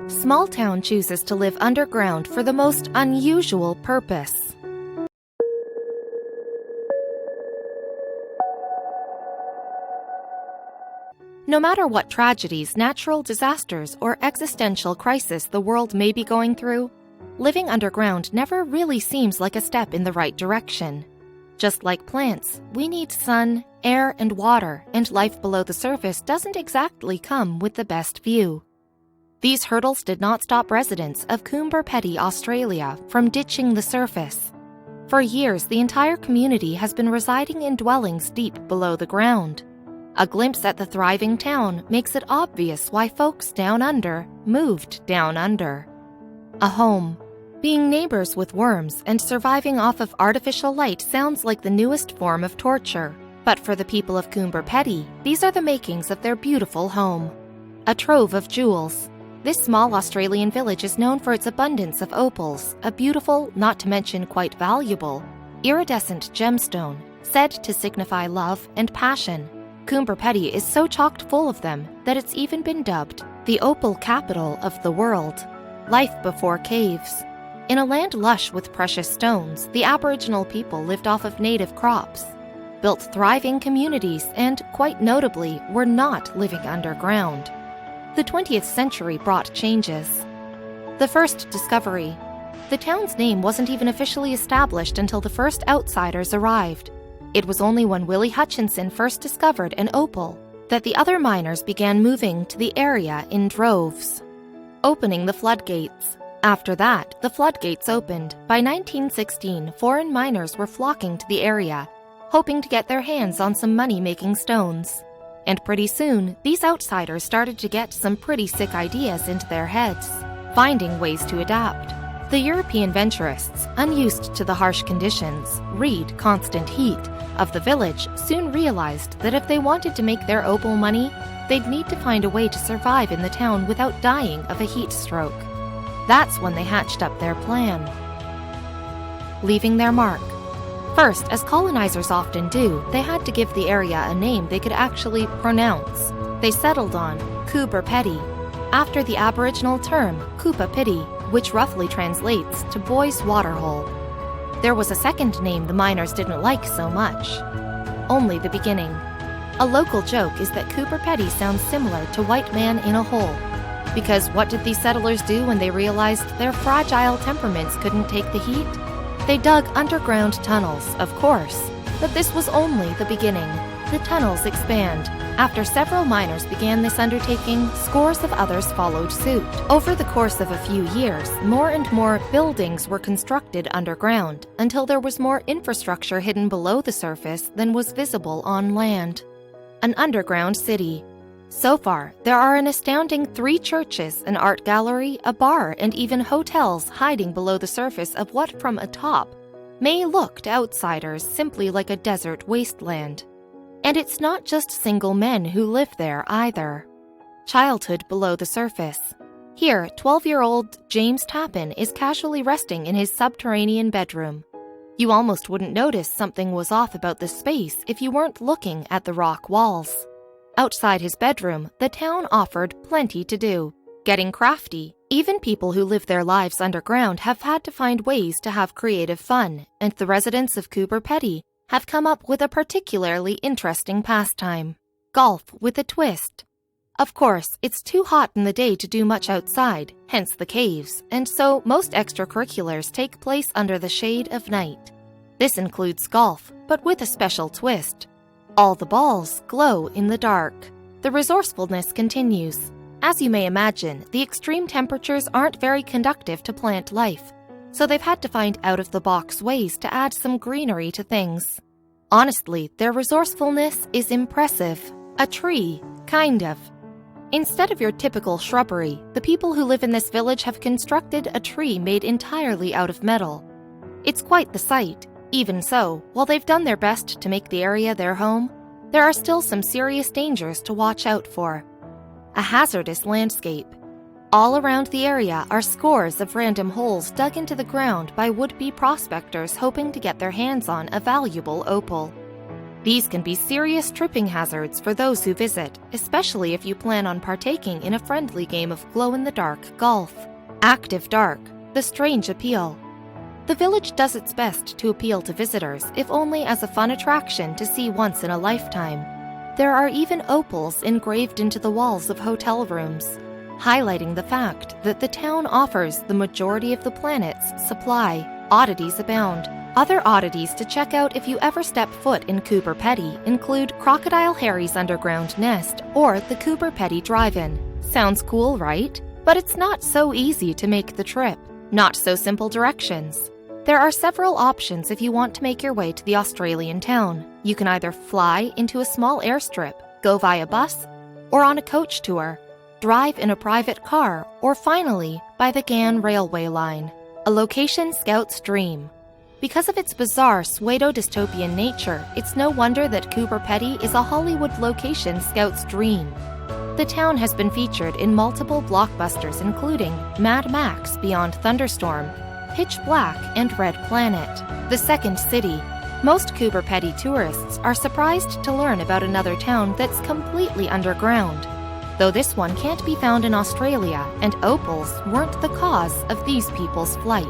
Small town chooses to live underground for the most unusual purpose. No matter what tragedies, natural disasters, or existential crisis the world may be going through, living underground never really seems like a step in the right direction. Just like plants, we need sun, air, and water, and life below the surface doesn't exactly come with the best view. These hurdles did not stop residents of Coober Pedy, Australia, from ditching the surface. For years, the entire community has been residing in dwellings deep below the ground. A glimpse at the thriving town makes it obvious why folks down under moved down under. A home. Being neighbors with worms and surviving off of artificial light sounds like the newest form of torture. But for the people of Coober Pedy, these are the makings of their beautiful home. A trove of jewels. This small Australian village is known for its abundance of opals, a beautiful, not to mention quite valuable, iridescent gemstone, said to signify love and passion. Coober Pedy is so chock full of them that it's even been dubbed the opal capital of the world. Life before caves. In a land lush with precious stones, the Aboriginal people lived off of native crops, built thriving communities, and, quite notably, were not living underground. The 20th century brought changes. The first discovery. The town's name wasn't even officially established until the first outsiders arrived. It was only when Willie Hutchinson first discovered an opal that the other miners began moving to the area in droves. Opening the floodgates. After that, the floodgates opened. By 1916, foreign miners were flocking to the area, hoping to get their hands on some money-making stones. And pretty soon, these outsiders started to get some pretty sick ideas into their heads, finding ways to adapt. The European venturists, unused to the harsh conditions, read constant heat, of the village soon realized that if they wanted to make their opal money, they'd need to find a way to survive in the town without dying of a heat stroke. That's when they hatched up their plan. Leaving their mark. First, as colonizers often do, they had to give the area a name they could actually pronounce. They settled on Coober Pedy, after the Aboriginal term Coober Pedy, which roughly translates to boy's waterhole. There was a second name the miners didn't like so much. Only the beginning. A local joke is that Coober Pedy sounds similar to white man in a hole. Because what did these settlers do when they realized their fragile temperaments couldn't take the heat? They dug underground tunnels, of course, but this was only the beginning. The tunnels expand. After several miners began this undertaking, scores of others followed suit. Over the course of a few years, more and more buildings were constructed underground until there was more infrastructure hidden below the surface than was visible on land. An underground city. So far, there are an astounding 3 churches, an art gallery, a bar, and even hotels hiding below the surface of what from atop may look to outsiders simply like a desert wasteland. And it's not just single men who live there either. Childhood below the surface. Here, 12-year-old James Tappan is casually resting in his subterranean bedroom. You almost wouldn't notice something was off about the space if you weren't looking at the rock walls. Outside his bedroom, the town offered plenty to do, getting crafty. Even people who live their lives underground have had to find ways to have creative fun, and the residents of Coober Pedy have come up with a particularly interesting pastime: golf with a twist. Of course, it's too hot in the day to do much outside, hence the caves, and so most extracurriculars take place under the shade of night. This includes golf, but with a special twist. All the balls glow in the dark. The resourcefulness continues. As you may imagine, the extreme temperatures aren't very conducive to plant life, so they've had to find out-of-the-box ways to add some greenery to things. Honestly, their resourcefulness is impressive. A tree, kind of. Instead of your typical shrubbery, the people who live in this village have constructed a tree made entirely out of metal. It's quite the sight. Even so, while they've done their best to make the area their home, there are still some serious dangers to watch out for. A hazardous landscape. All around the area are scores of random holes dug into the ground by would-be prospectors hoping to get their hands on a valuable opal. These can be serious tripping hazards for those who visit, especially if you plan on partaking in a friendly game of glow-in-the-dark golf. Active Dark, the strange appeal. The village does its best to appeal to visitors, if only as a fun attraction to see once in a lifetime. There are even opals engraved into the walls of hotel rooms, highlighting the fact that the town offers the majority of the planet's supply. Oddities abound. Other oddities to check out if you ever step foot in Coober Pedy include Crocodile Harry's underground nest or the Coober Pedy drive-in. Sounds cool, right? But it's not so easy to make the trip. Not so simple directions. There are several options if you want to make your way to the Australian town. You can either fly into a small airstrip, go via bus, or on a coach tour, drive in a private car, or finally, by the Ghan railway line, a location scouts dream. Because of its bizarre pseudo-dystopian nature, it's no wonder that Coober Pedy is a Hollywood location scout's dream. The town has been featured in multiple blockbusters including Mad Max Beyond Thunderstorm, Pitch Black, and Red Planet. The Second City. Most Coober Pedy tourists are surprised to learn about another town that's completely underground, though this one can't be found in Australia, and opals weren't the cause of these people's flight.